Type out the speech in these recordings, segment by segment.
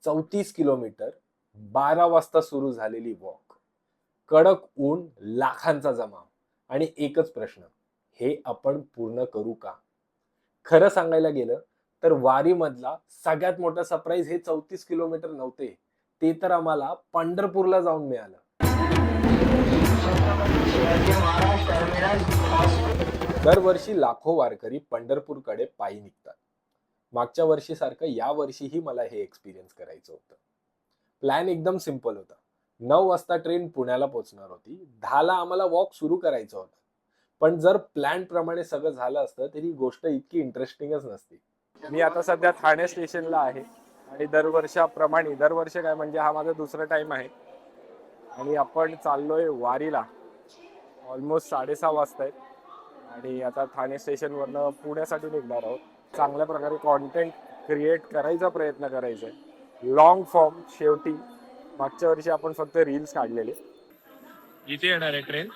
34 kilometre 12 वाजता सुरू झालेली वॉक, कडक ऊन, लाखांचा जमाव आणि एकच प्रश्न, हे आपण पूर्ण करू का? खरं सांगायला गेलं तर वारीमधला सगळ्यात मोठा सरप्राईज हे 34 किलोमीटर नव्हते, ते तर आम्हाला पंढरपूरला जाऊन मिळालं. दरवर्षी लाखो वारकरी पंढरपूरकडे पायी निघतात. मागच्या वर्षीसारखं या वर्षीही मला हे एक्सपिरियन्स करायचं होतं. प्लॅन एकदम सिंपल होता. 9 वाजता ट्रेन पुण्याला पोहोचणार होती. 10ला आम्हाला वॉक सुरू करायचा होता. पण जर प्लॅन प्रमाणे सगळं झालं असतं तरी गोष्ट इतकी इंटरेस्टिंगच नसती. मी आता सध्या ठाणे स्टेशनला आहे आणि दरवर्षी काय म्हणजे हा माझा दुसरा टाइम आहे आणि आपण चाललोय वारीला. ऑलमोस्ट 6:30 वाजता आहेत आणि आता ठाणे स्टेशनवरनं पुण्यासाठी निघणार आहोत. चांगल्या प्रकारे कॉन्टेंट क्रिएट करायचा प्रयत्न करायचा आहे. Long form. शेवटी मागच्या वर्षी आपण फक्त रील्स काढलेले. इथे येणार आहे ट्रेन.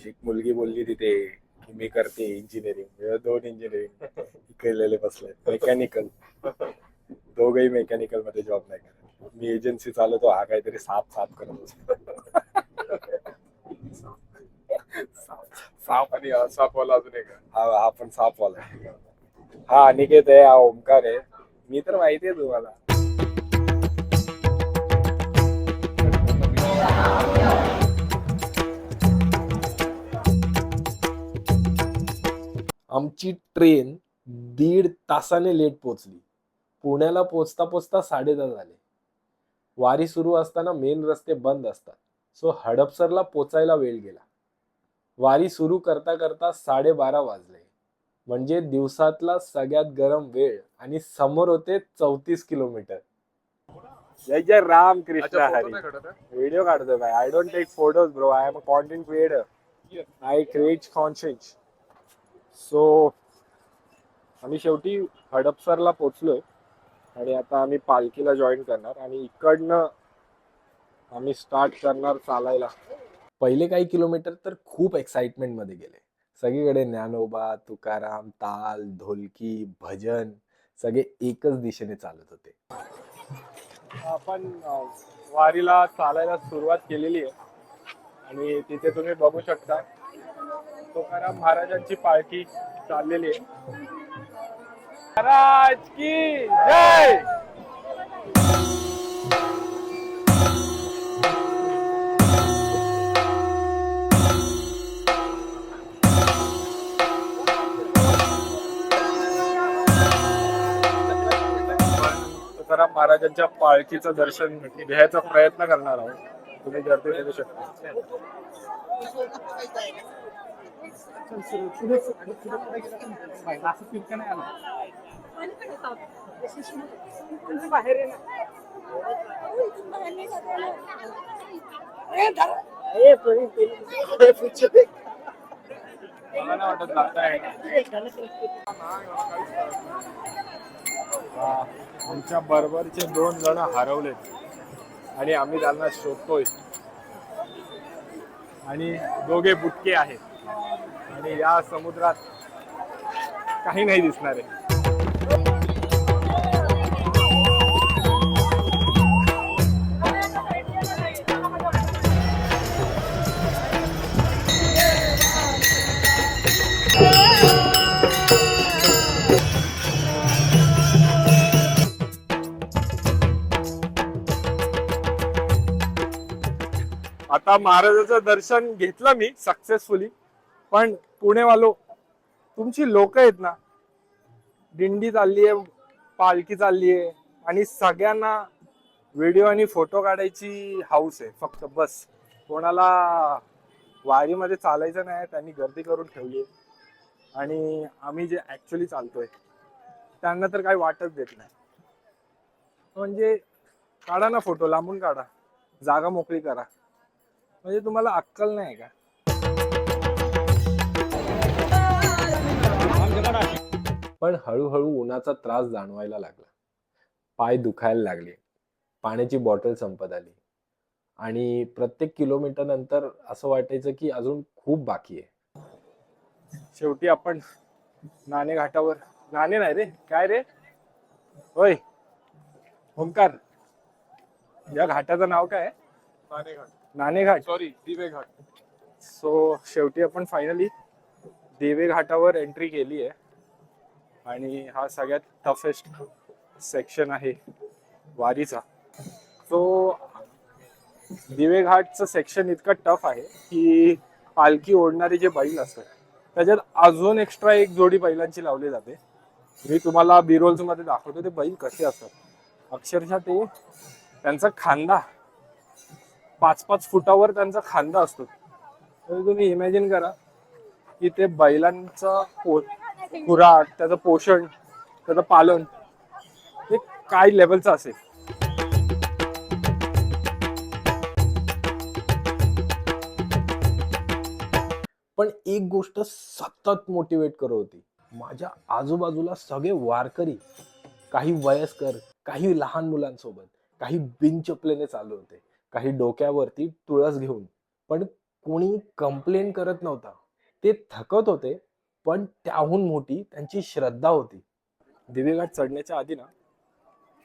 एक मुलगी बोलली तिथे की मी करते इंजिनिअरिंग. 2 इंजिनिअरिंग केलेले बसले. मेकॅनिकल, दोघही मेकॅनिकल मध्ये जॉब नाही करत. मी एजन्सी चालवतो, हा काहीतरी साफ करत असतो. साप आणि सापवाला अजून एक हा पण सापवाला आहे. हा अनिकेत आहे, हा ओमकार आहे. मी तर माहिती आहे तुम्हाला. आमची ट्रेन 1.5 तासाने लेट पोहोचली. पुण्याला पोचता पोचता 10:30 झाले. वारी सुरू असताना मेन रस्ते बंद असतात, सो हडपसरला पोचायला वेळ गेला. वारी सुरू करता करता 12:30 वाजले. म्हणजे दिवसातला सगळ्यात गरम वेळ आणि समोर होते 34 किलोमीटर. जय जय राम कृष्ण हरी. व्हिडिओ काढतो काय? I don't take photos bro, I am a content creator. I create content. So आम्ही शेवटी हडपसरला पोहोचलोय आणि आता आम्ही पालखीला जॉईन करणार आणि इकडनं आम्ही स्टार्ट करणार चालायला. पहिले काही किलोमीटर तर खूप एक्साइटमेंट मध्ये गेले. सगळीकडे ज्ञानोबा, तुकाराम, ताल, ढोलकी, भजन सगळे एकच दिशेने चालत होते. आपण वारीला चालायला सुरुवात केलेली आहे आणि तिथे तुम्ही बघू शकता तुकाराम महाराजांची पालखी चाललेली आहे. महाराज की जय. तुकाराम महाराजांच्या पालखीचं दर्शन घ्यायचा प्रयत्न करणार आहोत. तुम्ही गर्दी बघू शकता. मला नाही वाटत जाता येणार. आमच्या बरोबरचे 2 जण हरवलेत आणि आम्ही त्यांना शोधतोय आणि दोघे बुटके आहेत आणि या समुद्रात काही नाही दिसणार आहे. आता महाराजाचं दर्शन घेतलं मी सक्सेसफुली. पण पुणेवालो, तुमची लोक आहेत ना, दिंडी चालली आहे, पालखी चालली आहे आणि सगळ्यांना व्हिडिओ आणि फोटो काढायची हाऊस आहे फक्त, बस. कोणाला वारीमध्ये चालायचं नाही, त्यांनी गर्दी करून ठेवली आहे आणि आम्ही जे ऍक्च्युली चालतोय त्यांना तर काही वाटच देत नाही. म्हणजे काढा ना फोटो, लांबून काढा, जागा मोकळी करा. म्हणजे तुम्हाला अक्कल नाही का? पण हळूहळू उन्हाचा त्रास जाणवायला लागला. पाय दुखायला लागले. पाण्याची बॉटल संपत आली आणि प्रत्येक किलोमीटर नंतर असं वाटायचं की अजून खूप बाकी आहे. शेवटी आपण नाणे घाटावर, नाणे नाही रे, काय रे, होय ओमकार, या घाटाचं नाव काय आहे? नाणेघाट, नाणेघाट. सॉरी दिवे घाट. सो शेवटी आपण फायनली दिवे घाटावर एंट्री केली आहे आणि हा सगळ्यात टफेस्ट सेक्शन आहे वारीचा. तो दिवे घाटचं सेक्शन इतकं टफ आहे की पालखी ओढणारे जे बैल असतात त्याच्यात अजून एक्स्ट्रा एक जोडी बैलांची लावली जाते. मी तुम्हाला बिरोल्स मध्ये दाखवतो ते बैल कसे असतात. अक्षरशः ते त्यांचा खांदा 5-5 फुटावर त्यांचा खांदा असतो. तर तुम्ही इमॅजिन करा की ते बैलांचा खुराक, त्याचं पोषण, त्याचं पालन हे काय लेवलचं असेल. पण एक गोष्ट सतत मोटिवेट करत होती. माझ्या आजूबाजूला सगळे वारकरी, काही वयस्कर, काही लहान मुलांसोबत, काही बिनचपलेने चालू होते, काही डोक्यावरती तुळस घेऊन. पण कोणी कंप्लेन करत नव्हता. ते थकत होते, पण त्याहून मोठी त्यांची श्रद्धा होती. दिवेघाट चढण्याच्या आधी ना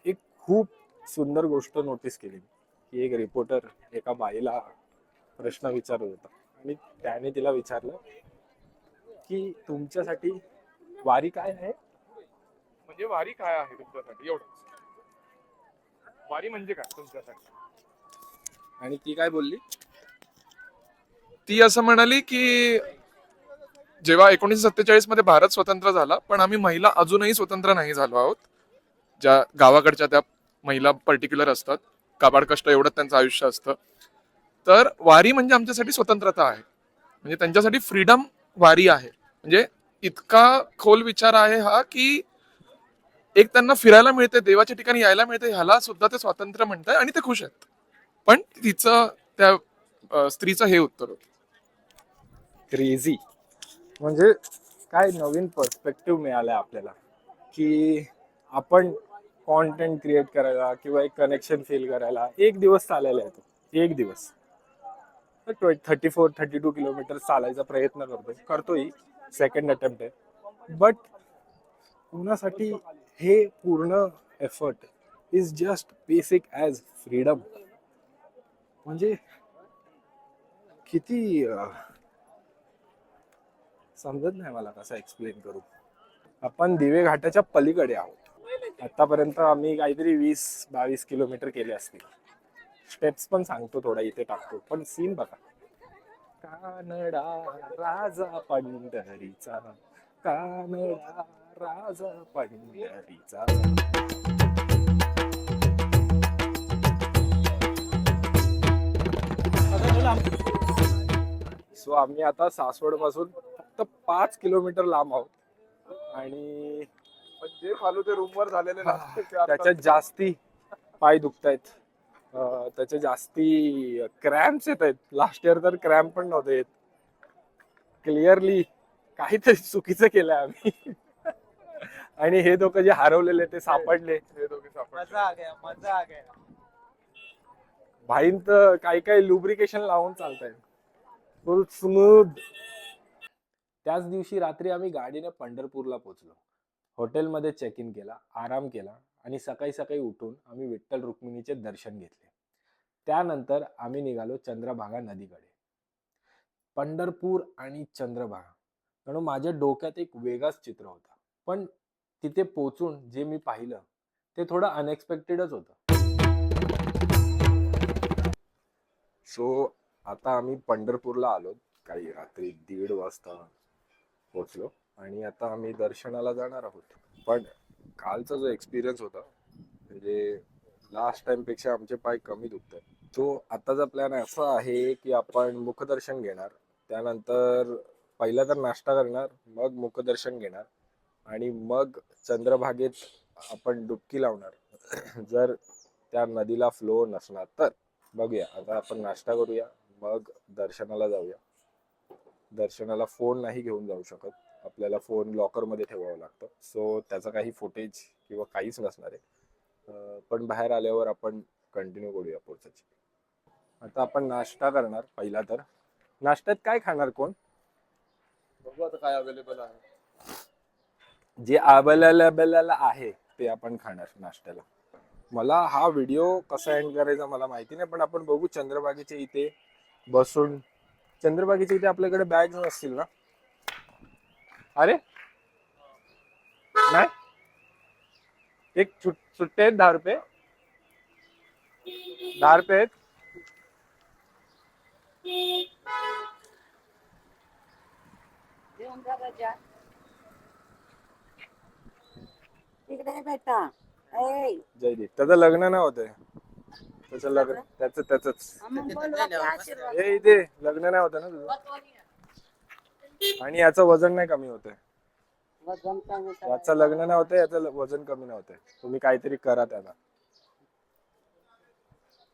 एक खूप सुंदर गोष्ट नोटीस केली की एक रिपोर्टर एका बाईला प्रश्न विचारत होता आणि त्याने तिला विचारलं की तुमच्यासाठी वारी काय आहे. म्हणजे वारी काय आहे तुमच्यासाठी? एवढं वारी म्हणजे काय तुमच्यासाठी? आणि ती काय बोलली, ती असं म्हणाली की जेव्हा 1947 मध्ये भारत स्वतंत्र झाला, पण आम्ही महिला अजूनही स्वतंत्र नाही झालो आहोत. ज्या गावाकडच्या त्या महिला पर्टिक्युलर असतात, काबाड कष्ट एवढं त्यांचं आयुष्य असतं. तर वारी म्हणजे आमच्यासाठी स्वतंत्रता आहे, म्हणजे त्यांच्यासाठी फ्रीडम वारी आहे. म्हणजे इतका खोल विचार आहे हा की एक त्यांना फिरायला मिळते, देवाच्या ठिकाणी यायला मिळते, ह्याला सुद्धा ते स्वातंत्र्य म्हणतात आणि ते खुश आहेत. पण तिचं त्या स्त्रीचं हे उत्तर होतं. क्रेझी. म्हणजे काय नवीन पर्स्पेक्टिव्ह मिळालाय आपल्याला की आपण कॉन्टेंट क्रिएट करायला किंवा एक कनेक्शन फील करायला एक दिवस चालायला येतो. एक दिवस 34-32 किलोमीटर चालायचा प्रयत्न करतोय. सेकंड अटेम्प्ट आहे. बट कुणासाठी हे पूर्ण effort is just basic as freedom. म्हणजे किती समजत नाही मला कसं एक्सप्लेन करू. आपण दिवे घाटाच्या पलीकडे आहोत. आतापर्यंत आम्ही काहीतरी 20-22 किलोमीटर केले असतील. स्टेप्स पण सांगतो थोडा इथे टाकतो, पण सीन बघा. कानडा राजा पंढरीचा, कानडा राजा पंढरीचा. सो आम्ही आता सासवड पासून फक्त 5 किलोमीटर लांब आहोत आणि जे चालू ते रूमवर झालेले नसते ते आता- त्याच्यात जास्ती पाय दुखतायत. त्याच्या जास्ती क्रॅम्प्स येत आहेत. लास्ट इयर तर क्रॅम्प पण नव्हते येत. क्लिअरली काहीतरी चुकीचं केलंय आम्ही. आणि हे दोघं जे हरवलेले ते सापडले. हे दोघे सापडले. मजा आ गया. भाईन तर काही काही लुब्रिकेशन लावून चालताय फुल स्मूथ. त्याच दिवशी रात्री आम्ही गाडीने पंढरपूरला पोहोचलो. हॉटेलमध्ये चेक इन केला, आराम केला आणि सकाळी सकाळी उठून आम्ही विठ्ठल रुक्मिणीचे दर्शन घेतले. त्यानंतर आम्ही निघालो चंद्रभागा नदीकडे. पंढरपूर आणि चंद्रभागा म्हणून माझ्या डोक्यात एक वेगळाच चित्र होता. पण तिथे पोचून जे मी पाहिलं ते थोडं अनएक्सपेक्टेडच होतं. सो आता आम्ही पंढरपूरला आलो. काही रात्री 1:30 वाजता पोचलो आणि आता आम्ही दर्शनाला जाणार आहोत. पण कालचा जो एक्सपिरियन्स होता म्हणजे लास्ट टाइम पेक्षा आमचे पाय कमी दुखतात. तो आताचा प्लॅन असा आहे की आपण मुखदर्शन घेणार, त्यानंतर पहिला तर नाश्ता करणार, मग मुखदर्शन घेणार आणि मग चंद्रभागेत आपण डुबकी लावणार. जर त्या नदीला फ्लो नसणार तर बघूया. आता आपण नाश्ता करूया, मग दर्शनाला जाऊया. दर्शनाला फोन नाही घेऊन जाऊ शकत, आपल्याला फोन लॉकरमध्ये ठेवावं लागतं. सो त्याचं काही फुटेज किंवा काहीच नसणार आहे. पण बाहेर आल्यावर आपण कंटिन्यू करूया पुढचं. आता आपण नाश्ता करणार. पहिला तर नाश्त्यात काय खाणार कोण? बघू आता काय अवेलेबल आहे. जे अवेलेबल आहे ते आपण खाणार नाश्त्याला. मला हा व्हिडिओ कसा एंड करायचा मला माहिती नाही, पण आपण बघू चंद्रभागेच्या इथे बसून. चंद्रभागेच्या इथे आपल्याकडे बॅग नसतील ना? अरे नाही, एक सुट्टे आहेत 10 रुपये, 10 रुपये आहेत. तिकडे भेटा ऐ, जयदीप त्याचं लग्न नाही होतंय. त्याचं लग्न त्याच मग बोलवा की आशीर्वाद. हे इथे लग्न नाही होतं ना तुझं, आणि याचं वजन नाही कमी होतंय. वजन कमी करायचं. याचं लग्न नाही होतंय, याचं वजन कमी नाही होतंय. तुम्ही काहीतरी करा त्याला.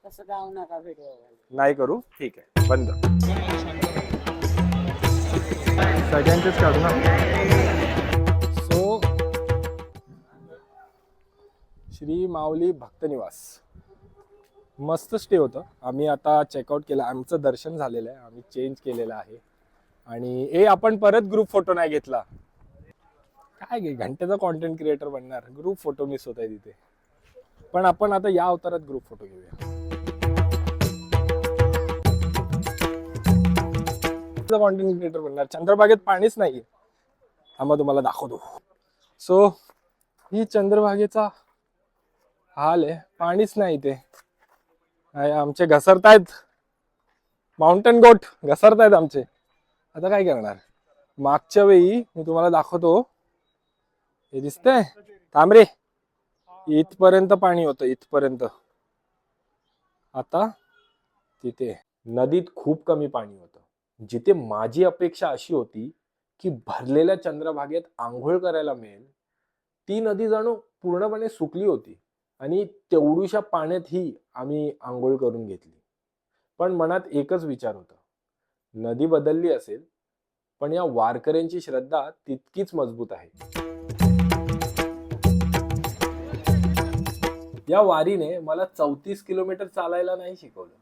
तसं जाऊ नका व्हिडिओ. नाही करू, ठीक आहे, बंद. सगळ्यांचेच काढू ना. सो श्री माऊली भक्त निवास मस्त स्टे होतं. आम्ही आता चेकआउट केलं, आमचं दर्शन झालेलं आहे, आम्ही चेंज केलेलं आहे. आणि आपण परत ग्रुप फोटो नाही घेतला. काय गे घंट्याचा कॉन्टेंट क्रिएटर बनणार, ग्रुप फोटो मिस होत आहे तिथे. पण आपण आता या अवतारात ग्रुप फोटो घेऊया. कॉन्टेंट क्रिएटर बनणार. चंद्रभागेत पाणीच नाहीये, आम्हाला तुम्हाला दाखवतो. सो ही चंद्रभागेचा हाल आहे, पाणीच नाही ते. आमचे घसरतायत, माउंटेन गोट घसरतायत आमचे. आता काय करणार. मागच्या वेळी मी तुम्हाला दाखवतो, हे दिसतंय तांबरे, इथपर्यंत पाणी होतं, इथपर्यंत. आता तिथे नदीत खूप कमी पाणी होतं. जिथे माझी अपेक्षा अशी होती की भरलेल्या चंद्रभागेत आंघोळ करायला मिळेल, ती नदी जणू पूर्णपणे सुकली होती. आणि तेवढ्याशा पाण्यातही आम्ही आंघोळ करून घेतली. पण मनात एकच विचार होता, नदी बदलली असेल पण या वारकऱ्यांची श्रद्धा तितकीच मजबूत आहे. या वारीने मला 34 किलोमीटर चालायला नाही शिकवलं.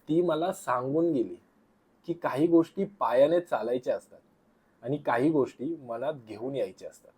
ती मला सांगून गेली की काही गोष्टी पायाने चालायच्या असतात आणि काही गोष्टी मनात घेऊन यायच्या असतात.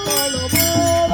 Follow